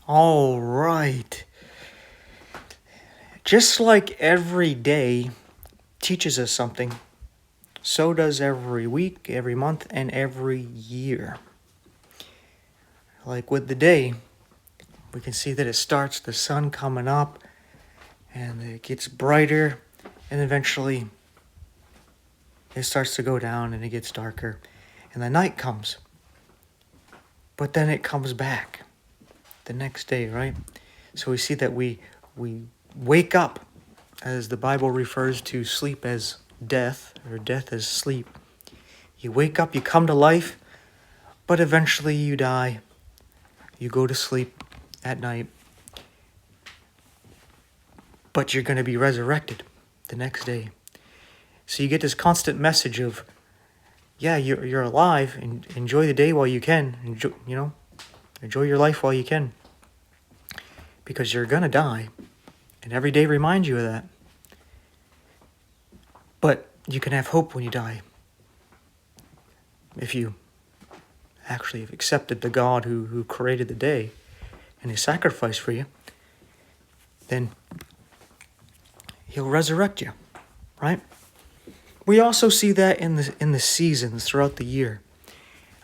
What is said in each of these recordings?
All right. Just like every day teaches us something, so does every week, every month, and every year. Like with the day, we can see that it starts the sun coming up and it gets brighter, and eventually it starts to go down and it gets darker and the night comes. But then it comes back the next day, right? So we see that we wake up, as the Bible refers to sleep as death, or death as sleep. You wake up, you come to life, but eventually you die. You go to sleep at night, but you're going to be resurrected the next day. So you get this constant message of, yeah, you're alive, and enjoy the day while you can. Enjoy your life while you can, because you're going to die, and every day reminds you of that. But you can have hope when you die, if you actually have accepted the God who created the day and his sacrifice for you. Then he'll resurrect you, right? We also see that in the seasons throughout the year.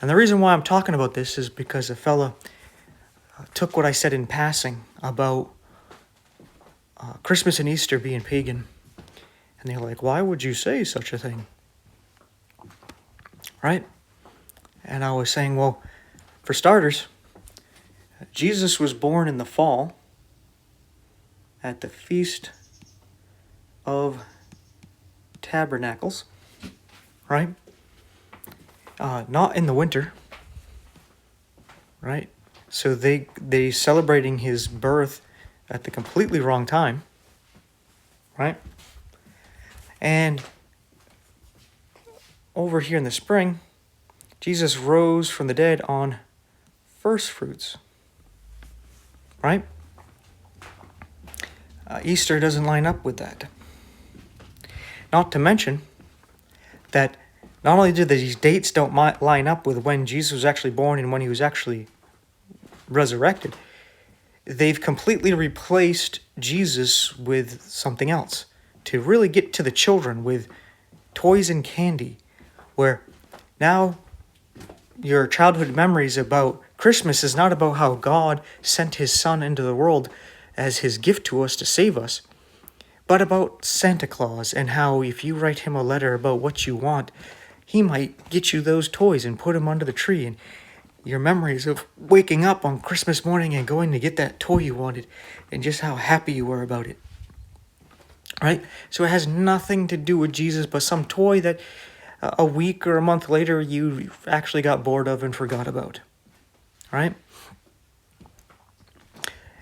And the reason why I'm talking about this is because a fella took what I said in passing about Christmas and Easter being pagan. And they're like, why would you say such a thing? Right? And I was saying, well, for starters, Jesus was born in the fall at the Feast of Tabernacles, right? Not in the winter, right? So they celebrating his birth at the completely wrong time, right? And over here in the spring, Jesus rose from the dead on first fruits, right? Easter doesn't line up with that. Not to mention that not only do these dates don't line up with when Jesus was actually born and when he was actually resurrected, they've completely replaced Jesus with something else to really get to the children with toys and candy, where now your childhood memories about Christmas is not about how God sent his son into the world as his gift to us to save us, but about Santa Claus and how if you write him a letter about what you want, he might get you those toys and put them under the tree. And your memories of waking up on Christmas morning and going to get that toy you wanted and just how happy you were about it. Right? So it has nothing to do with Jesus, but some toy that a week or a month later you actually got bored of and forgot about. Right?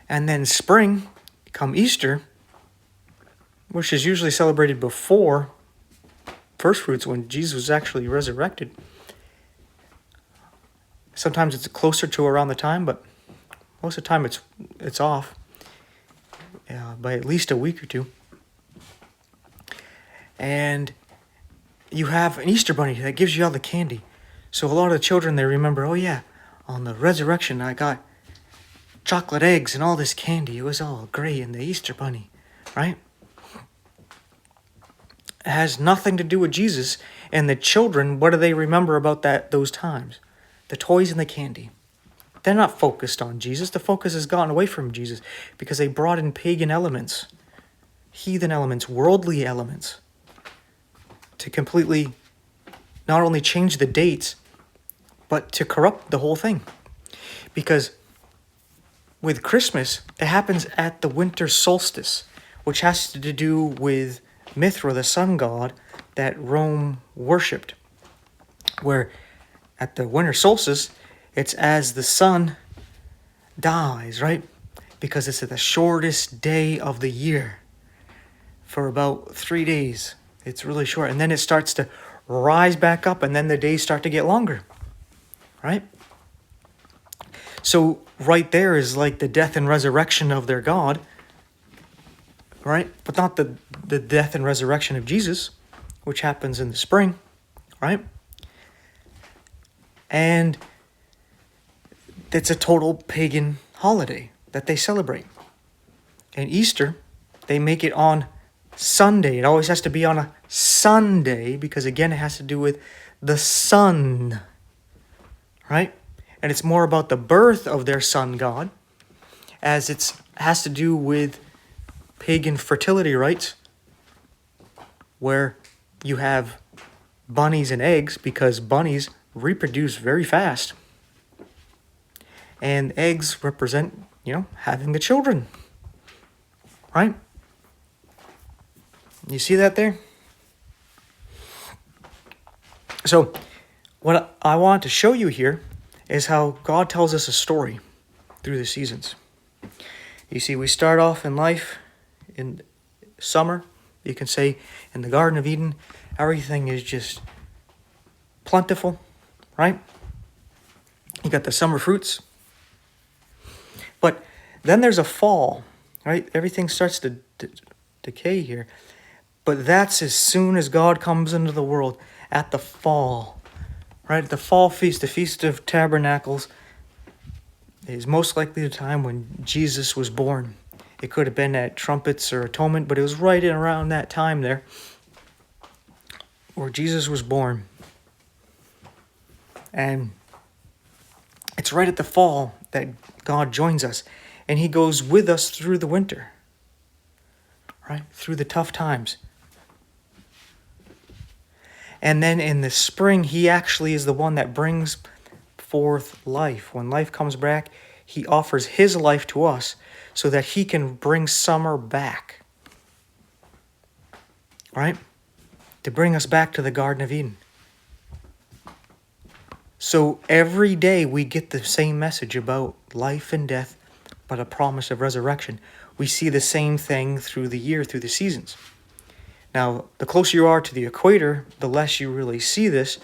And then spring, come Easter, which is usually celebrated before first fruits when Jesus was actually resurrected. Sometimes it's closer to around the time, but most of the time it's off by at least a week or two. And you have an Easter bunny that gives you all the candy. So a lot of the children, they remember, oh yeah, on the resurrection I got chocolate eggs and all this candy. It was all great in the Easter bunny, right? It has nothing to do with Jesus. And the children, what do they remember about those times? The toys and the candy. They're not focused on Jesus. The focus has gotten away from Jesus because they brought in pagan elements, heathen elements, worldly elements, to completely not only change the dates, but to corrupt the whole thing. Because with Christmas, it happens at the winter solstice, which has to do with Mithra, the sun god, that Rome worshipped. Where at the winter solstice, it's as the sun dies, right? Because it's the shortest day of the year for about 3 days. It's really short. And then it starts to rise back up, and then the days start to get longer, right? So right there is like the death and resurrection of their God, right? But not the death and resurrection of Jesus, which happens in the spring, right? And it's a total pagan holiday, that they celebrate. And Easter, they make it on Sunday. It always has to be on a Sunday because, again, it has to do with the sun, right? And it's more about the birth of their sun god, as it has to do with pagan fertility rites, where you have bunnies and eggs because bunnies reproduce very fast. And eggs represent, having the children, right? You see that there? So, what I want to show you here is how God tells us a story through the seasons. You see, we start off in life in summer. You can say in the Garden of Eden, everything is just plentiful, right? You got the summer fruits. But then there's a fall, right? Everything starts to decay here. But that's as soon as God comes into the world at the fall, right? The fall feast, the Feast of Tabernacles, is most likely the time when Jesus was born. It could have been at trumpets or atonement, but it was right in around that time there where Jesus was born. And it's right at the fall that God joins us. And he goes with us through the winter, right? Through the tough times. And then in the spring, he actually is the one that brings forth life. When life comes back, he offers his life to us so that he can bring summer back, right? To bring us back to the Garden of Eden. So every day we get the same message about life and death, but a promise of resurrection. We see the same thing through the year, through the seasons. Now, the closer you are to the equator, the less you really see this,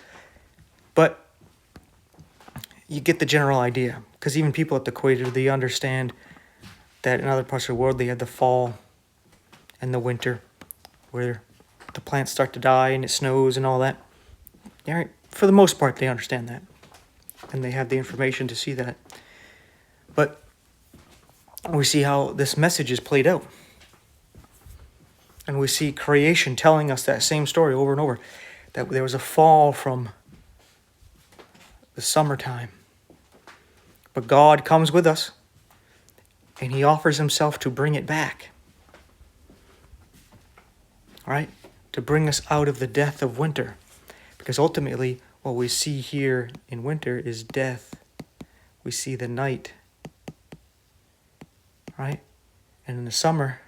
but you get the general idea. Because even people at the equator, they understand that in other parts of the world, they have the fall and the winter, where the plants start to die and it snows and all that. For the most part, they understand that. And they have the information to see that. But we see how this message is played out. And we see creation telling us that same story over and over. That there was a fall from the summertime. But God comes with us. And he offers himself to bring it back. All right? To bring us out of the death of winter. Because ultimately, what we see here in winter is death. We see the night. Right? And in the summer,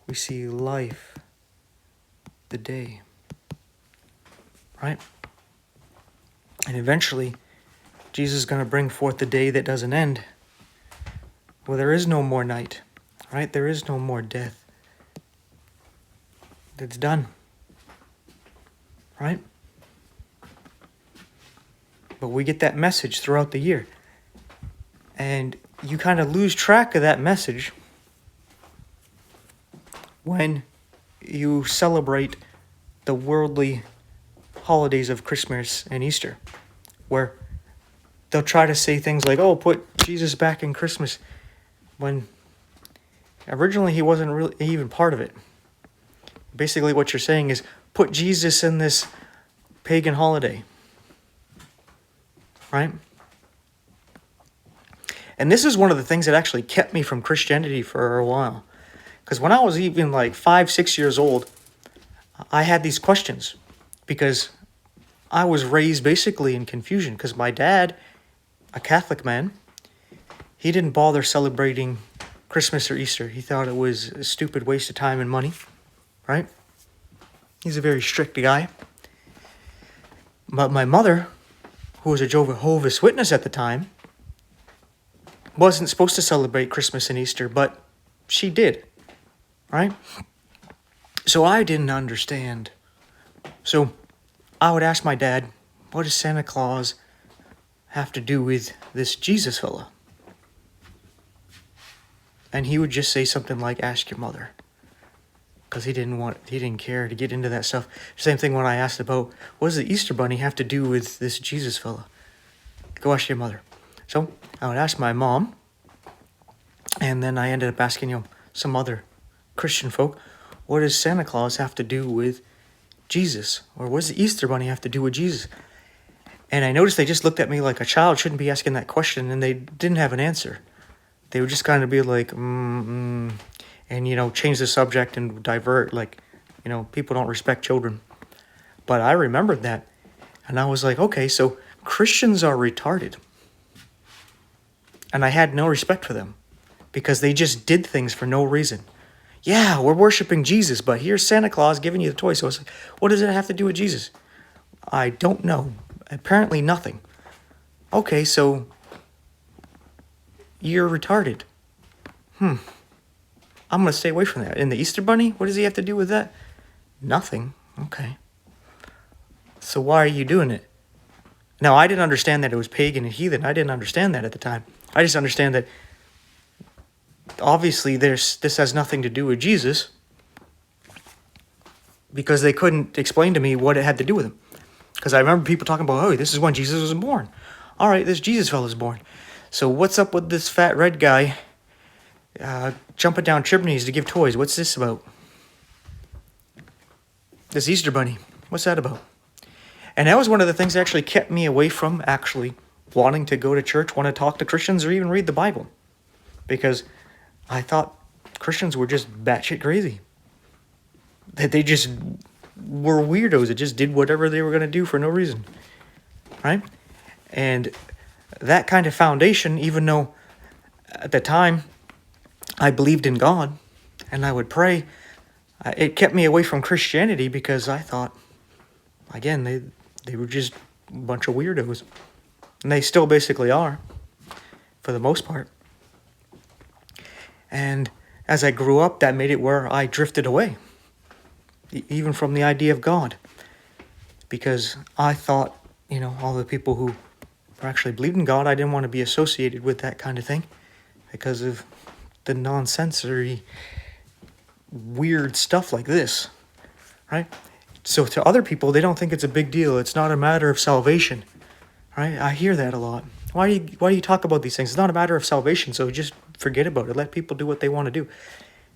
we see life, the day. Right? And eventually, Jesus is going to bring forth the day that doesn't end. Well, there is no more night. Right? There is no more death. It's done. Right? But we get that message throughout the year. And you kind of lose track of that message when you celebrate the worldly holidays of Christmas and Easter, where they'll try to say things like, oh, put Jesus back in Christmas, when originally he wasn't really even part of it. Basically what you're saying is, put Jesus in this pagan holiday. Right? And this is one of the things that actually kept me from Christianity for a while. Because when I was even like 5, 6 years old, I had these questions. Because I was raised basically in confusion. Because my dad, a Catholic man, he didn't bother celebrating Christmas or Easter. He thought it was a stupid waste of time and money. Right? He's a very strict guy. But my mother, who was a Jehovah's Witness at the time, wasn't supposed to celebrate Christmas and Easter, but she did, right? So I didn't understand. So I would ask my dad, what does Santa Claus have to do with this Jesus fella? And he would just say something like, ask your mother. Because he didn't care to get into that stuff. Same thing when I asked about, what does the Easter Bunny have to do with this Jesus fella? Go ask your mother. So I would ask my mom, And then I ended up asking, some other Christian folk, what does Santa Claus have to do with Jesus? Or what does the Easter Bunny have to do with Jesus? And I noticed they just looked at me like a child shouldn't be asking that question, and they didn't have an answer. They would just kind of be like, and, change the subject and divert, like, people don't respect children. But I remembered that, and I was like, okay, so Christians are retarded. And I had no respect for them, because they just did things for no reason. Yeah, we're worshiping Jesus, but here's Santa Claus giving you the toy. So it's like, what does it have to do with Jesus? I don't know. Apparently nothing. Okay, so you're retarded. I'm going to stay away from that. And the Easter Bunny, what does he have to do with that? Nothing. Okay. So why are you doing it? Now, I didn't understand that it was pagan and heathen. I didn't understand that at the time. I just understand that obviously this has nothing to do with Jesus, because they couldn't explain to me what it had to do with him. Because I remember people talking about, oh, this is when Jesus was born. All right, this Jesus fella's born. So what's up with this fat red guy jumping down chimneys to give toys? What's this about? This Easter Bunny, what's that about? And that was one of the things that actually kept me away from actually wanting to go to church, want to talk to Christians, or even read the Bible. Because I thought Christians were just batshit crazy. That they just were weirdos that just did whatever they were going to do for no reason. Right? And that kind of foundation, even though at the time I believed in God and I would pray, it kept me away from Christianity, because I thought, again, they were just a bunch of weirdos. And they still basically are, for the most part. And as I grew up, that made it where I drifted away, even from the idea of God. Because I thought, all the people who actually believed in God, I didn't want to be associated with that kind of thing, because of the nonsensory, weird stuff like this, right? So to other people, they don't think it's a big deal. It's not a matter of salvation, right? I hear that a lot. Why do you talk about these things? It's not a matter of salvation, so just forget about it. Let people do what they want to do.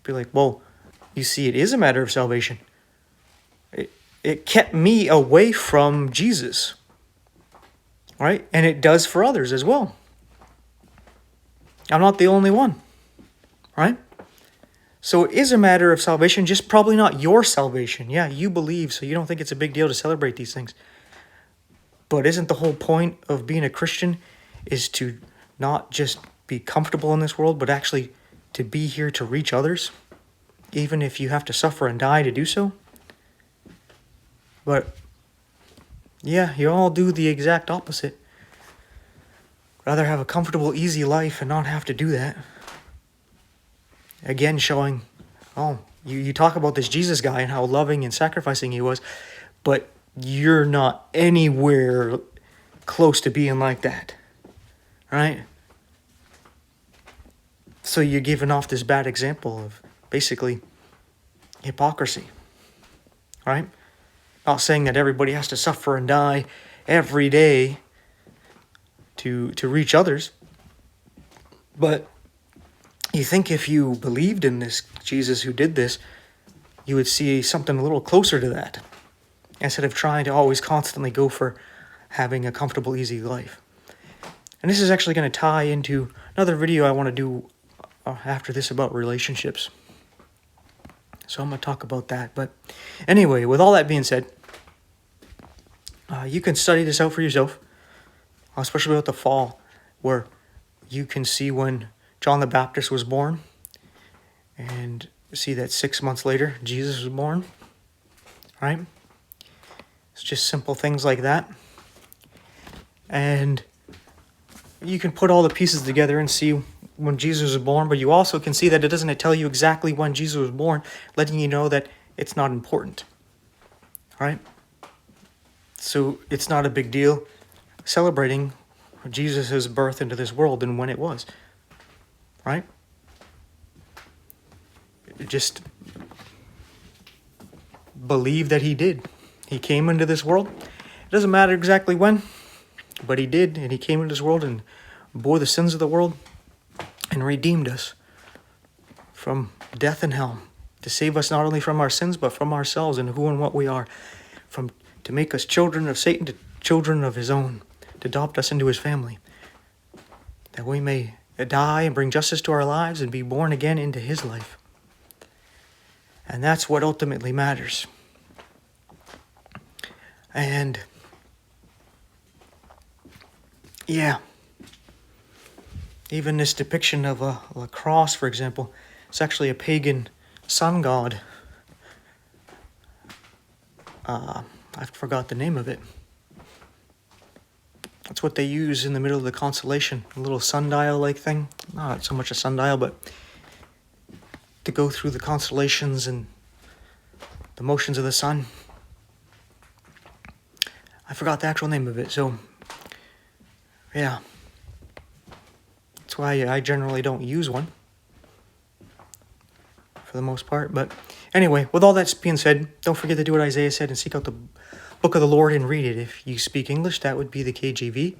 Be like, well, you see, it is a matter of salvation. It kept me away from Jesus, right? And it does for others as well. I'm not the only one, right? So it is a matter of salvation, just probably not your salvation. Yeah, you believe, so you don't think it's a big deal to celebrate these things. But isn't the whole point of being a Christian is to not just be comfortable in this world, but actually to be here to reach others, even if you have to suffer and die to do so? But yeah, you all do the exact opposite. Rather have a comfortable, easy life and not have to do that. Again, showing, you talk about this Jesus guy and how loving and sacrificing he was, but you're not anywhere close to being like that, right? So you're giving off this bad example of basically hypocrisy, right? Not saying that everybody has to suffer and die every day to reach others, but you think if you believed in this Jesus who did this, you would see something a little closer to that, instead of trying to always constantly go for having a comfortable, easy life. And this is actually going to tie into another video I want to do after this about relationships. So I'm going to talk about that. But anyway, with all that being said, you can study this out for yourself, especially about the fall, where you can see when John the Baptist was born, and see that 6 months later, Jesus was born, right? It's just simple things like that. And you can put all the pieces together and see when Jesus was born, but you also can see that it doesn't tell you exactly when Jesus was born, letting you know that it's not important, right? So it's not a big deal celebrating Jesus' birth into this world and when it was, right? Just believe that he did. He came into this world. It doesn't matter exactly when, but he did, and he came into this world and bore the sins of the world and redeemed us from death and hell, to save us not only from our sins, but from ourselves and who and what we are, to make us children of Satan to children of his own, to adopt us into his family, that we may die and bring justice to our lives and be born again into his life. And that's what ultimately matters. And yeah, even this depiction of a cross, for example, it's actually a pagan sun god. I forgot the name of it. That's what they use in the middle of the constellation, a little sundial-like thing. Not so much a sundial, but to go through the constellations and the motions of the sun. I forgot the actual name of it, so yeah. That's why I generally don't use one, for the most part. But anyway, with all that being said, don't forget to do what Isaiah said and seek out the book of the Lord and read it. If you speak English, that would be the KJV.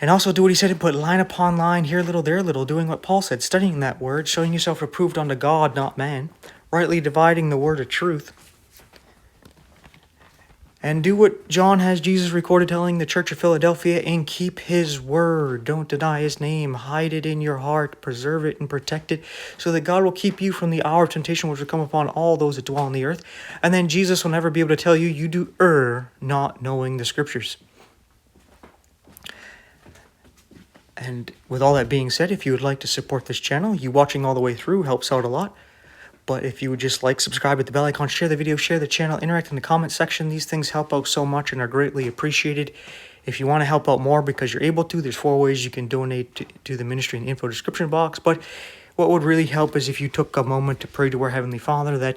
And also do what he said and put line upon line, here a little, there a little, doing what Paul said, studying that word, showing yourself approved unto God, not man, rightly dividing the word of truth. And do what John has Jesus recorded telling the church of Philadelphia, and keep his word. Don't deny his name. Hide it in your heart. Preserve it and protect it, so that God will keep you from the hour of temptation which will come upon all those that dwell on the earth. And then Jesus will never be able to tell you, you do err not knowing the scriptures. And with all that being said, if you would like to support this channel, you watching all the way through helps out a lot. But if you would just like, subscribe, hit the bell icon, share the video, share the channel, interact in the comment section. These things help out so much and are greatly appreciated. If you want to help out more because you're able to, there's 4 ways you can donate to the ministry in the info description box. But what would really help is if you took a moment to pray to our Heavenly Father that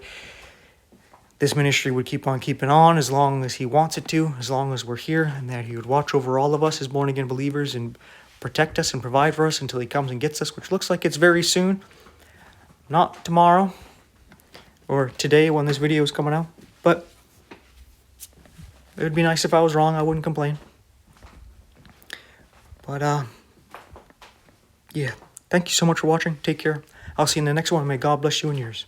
this ministry would keep on keeping on as long as he wants it to, as long as we're here, and that he would watch over all of us as born-again believers and protect us and provide for us until he comes and gets us, which looks like it's very soon. Not tomorrow or today when this video is coming out, but it would be nice if I was wrong. I wouldn't complain. But yeah, thank you so much for watching. Take care. I'll see you in the next one. May God bless you and yours.